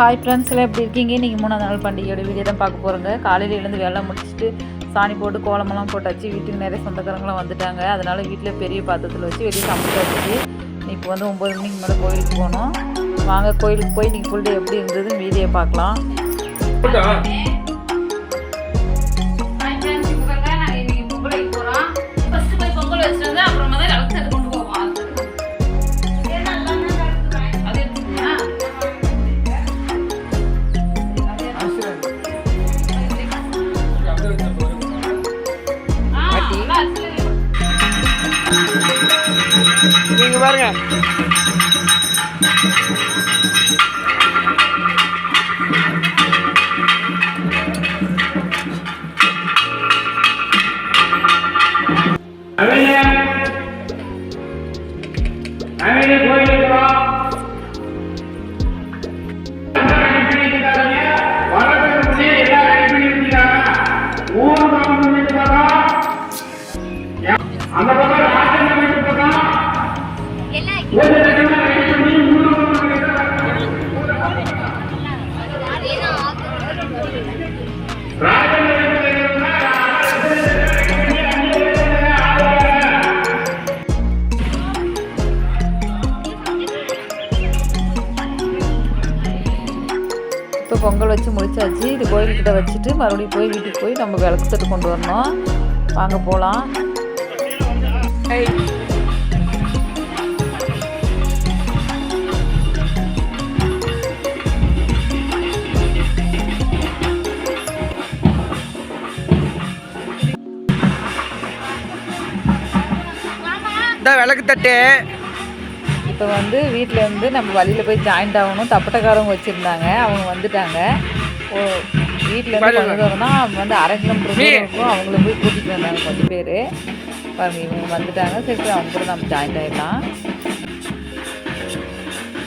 Hi friends, எல்லாம் எப்படி இருக்கீங்க? நீங்கள் 3ஆவது நாள் பண்டிகையோட வீடியோ தான் பார்க்க போகிறோங்க. காலையில் எழுந்து வேலை முடிச்சுட்டு சாணி போட்டு கோலமெல்லாம் போட்டாச்சு. வீட்டுக்கு நிறைய சொந்தக்காரங்களாம் வந்துட்டாங்க. அதனால் வீட்டில் பெரிய பாத்திரத்தில் வச்சு வெளியே சமைச்சு வச்சு இப்போ வந்து 9 மணிக்கு மேலே கோயிலுக்கு போகணும். வாங்க கோயிலுக்கு போய் இன்றைக்கி ஃபுல் டே எப்படி இருந்ததுன்னு வீடியோ பார்க்கலாம். நீங்க பாருங்க, இப்போ பொங்கல் வச்சு முடிச்சாச்சு. இது கோயில்கிட்ட வச்சுட்டு மறுபடியும் போய் வீட்டுக்கு போய் நம்ம விளக்கு தட்டு கொண்டு வரணும். வாங்க போகலாம். இந்த விளக்கு தட்டு இப்போ வந்து வீட்டில் இருந்து நம்ம வழியில் போய் ஜாயிண்ட் ஆகணும். தப்பட்டக்காரவங்க வச்சுருந்தாங்க, அவங்க வந்துட்டாங்க. வீட்டில் இருந்து கொஞ்சம் தூரம் தான் வந்து 1/2 கிலோமீட்டர் தூரம் இருக்கும். அவங்கள போய் கூட்டிகிட்டு வந்தாங்க கொஞ்சம் பேர். பாருங்க, இவங்க வந்துட்டாங்க. சரி, அவங்க கூட நம்ம ஜாயிண்ட் ஆகிடலாம்.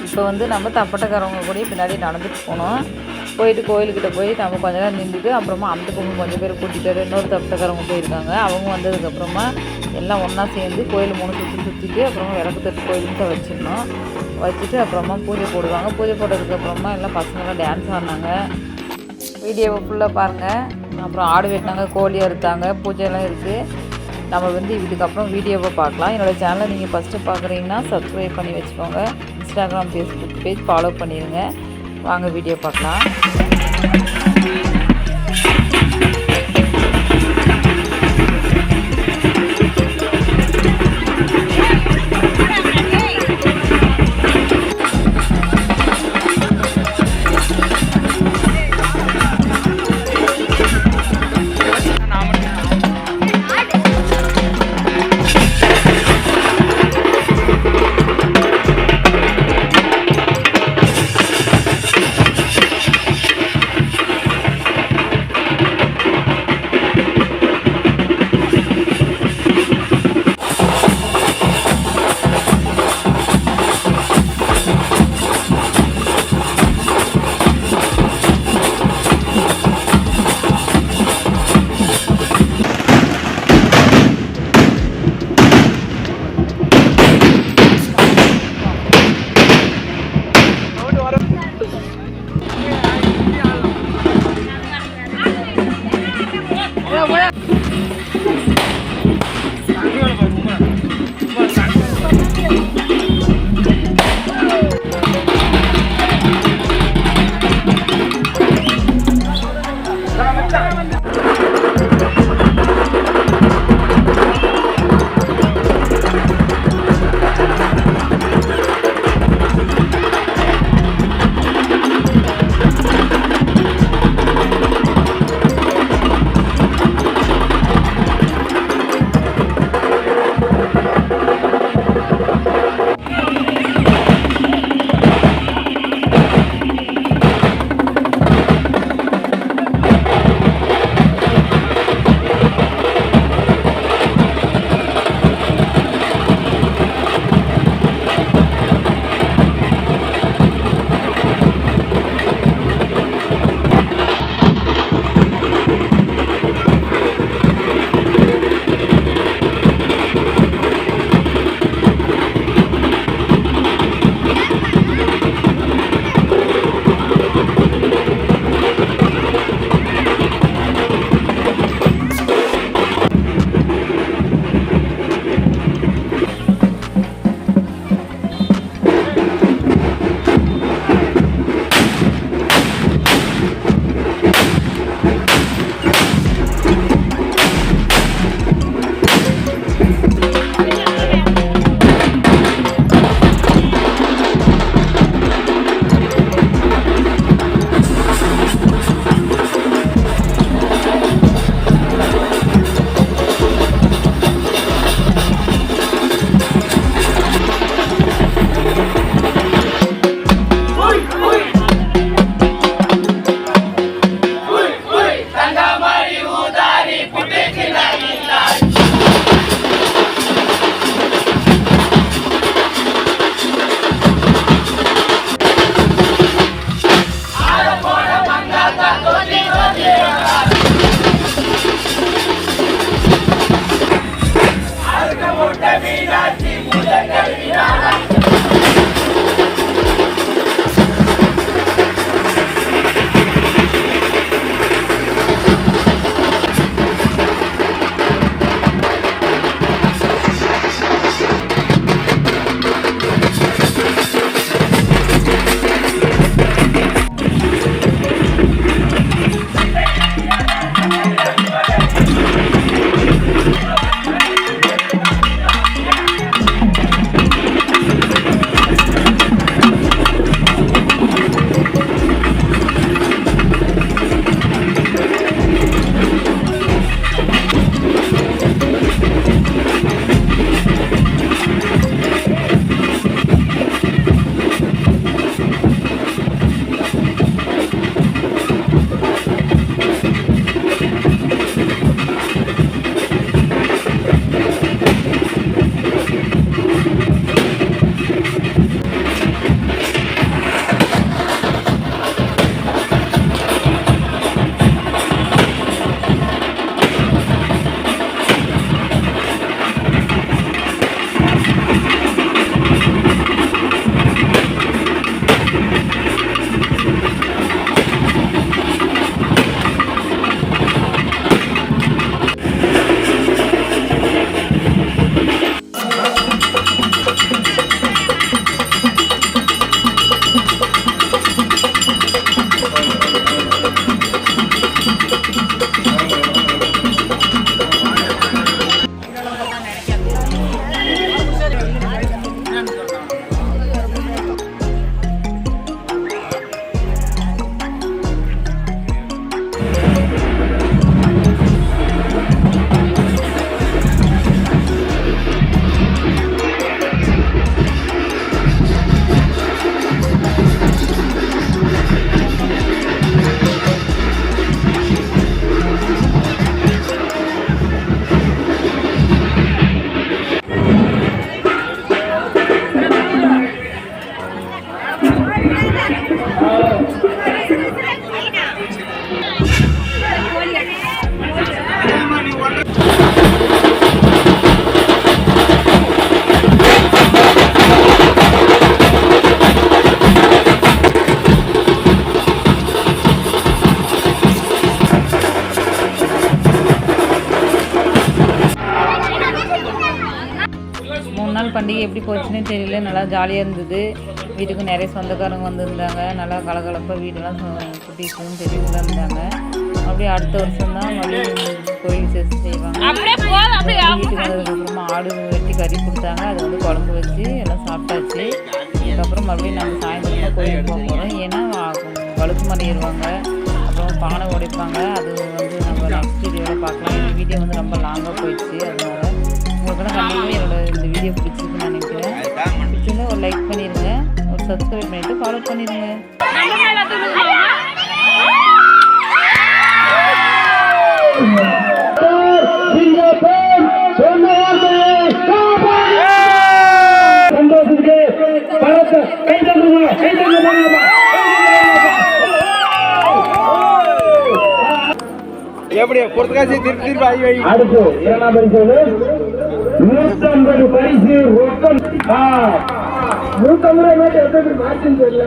இப்போ வந்து நம்ம தப்பட்டக்காரவங்க கூட பின்னாடி நடந்துட்டு போனோம். போயிட்டு கோயிலுக்கிட்ட போய் நம்ம கொஞ்ச நேரம் நின்றுட்டு அப்புறமா அந்த பொண்ணு கொஞ்சம் பேர் கூட்டிகிட்டு இன்னொரு தப்பட்டக்காரவங்க போயிருக்காங்க. அவங்க வந்ததுக்கப்புறமா எல்லாம் ஒன்றா சேர்ந்து கோயில் 3 சுற்றிட்டு அப்புறமா விளக்கு தட்டு கோயிலுக்கிட்ட வச்சிடணும். வச்சுட்டு அப்புறமா பூஜை போடுவாங்க. பூஜை போட்டதுக்கப்புறமா எல்லாம் பசங்களாம் டான்ஸ் ஆடினாங்க. வீடியோவை ஃபுல்லாக பாருங்கள். அப்புறம் ஆடு வெட்டினாங்க, கோழி அறுத்தாங்க, பூஜையெல்லாம் இருக்குது. நம்ம வந்து இதுக்கப்புறம் வீடியோவை பார்க்கலாம். என்னோடய சேனலை நீங்கள் ஃபஸ்ட்டு பார்க்குறீங்கன்னா சப்ஸ்கிரைப் பண்ணி வச்சுக்கோங்க. இன்ஸ்டாகிராம், ஃபேஸ்புக் பேஜ் ஃபாலோ பண்ணிடுங்க. வாங்க வீடியோ பார்க்கலாம். பண்டிகை எப்படி போச்சுன்னே தெரியல, நல்லா ஜாலியாக இருந்தது. வீட்டுக்கு நிறைய சொந்தக்காரங்க வந்திருந்தாங்க. நல்லா கலகலப்பாக வீடெல்லாம் குட்டிஸும் பெரியவங்களாம் இருந்தாங்க. அப்படியே அடுத்த வருஷம் தான் மறுபடியும் கோயில் விசேஷம் செய்வாங்க. வீட்டுக்கு வந்ததுக்கப்புறமா ஆடு வெட்டி கறி கொடுத்தாங்க. அதை வந்து குழம்பு வச்சு எல்லாம் சாப்பிட்டாச்சு. இதுக்கப்புறம் மறுபடியும் நாங்கள் சாயந்தரமாக கோயிலுக்கு போக போகிறோம். ஏன்னா வழுக்கு மரம் ஏறுவாங்க, அப்புறம் பானை உடைப்பாங்க. அது வந்து நம்ம நெக்ஸ்ட் வீடியோவில் பார்க்கலாம். இந்த வீடியோ வந்து ரொம்ப லாங்காக போயிடுச்சு. அதனால் உங்களுக்கெல்லாம் கண்டிப்பாக என்னோட இந்த வீடியோ பிடிச்சிருக்குன்னு நினைக்கிறேன். பிடிச்சிருந்தா ஒரு லைக் பண்ணிடுங்க, ஒரு சப்ஸ்கிரைப் பண்ணிவிட்டு ஃபாலோ பண்ணிடுங்க. எப்படி பொறுத்துக்காசி திருப்பி திருப்பி ஆகி வை. அடுத்து இரண்டாம் பரிசு 150 பரிசு ரொக்கம். 150 ரூபாய் மாற்றி தெரியல.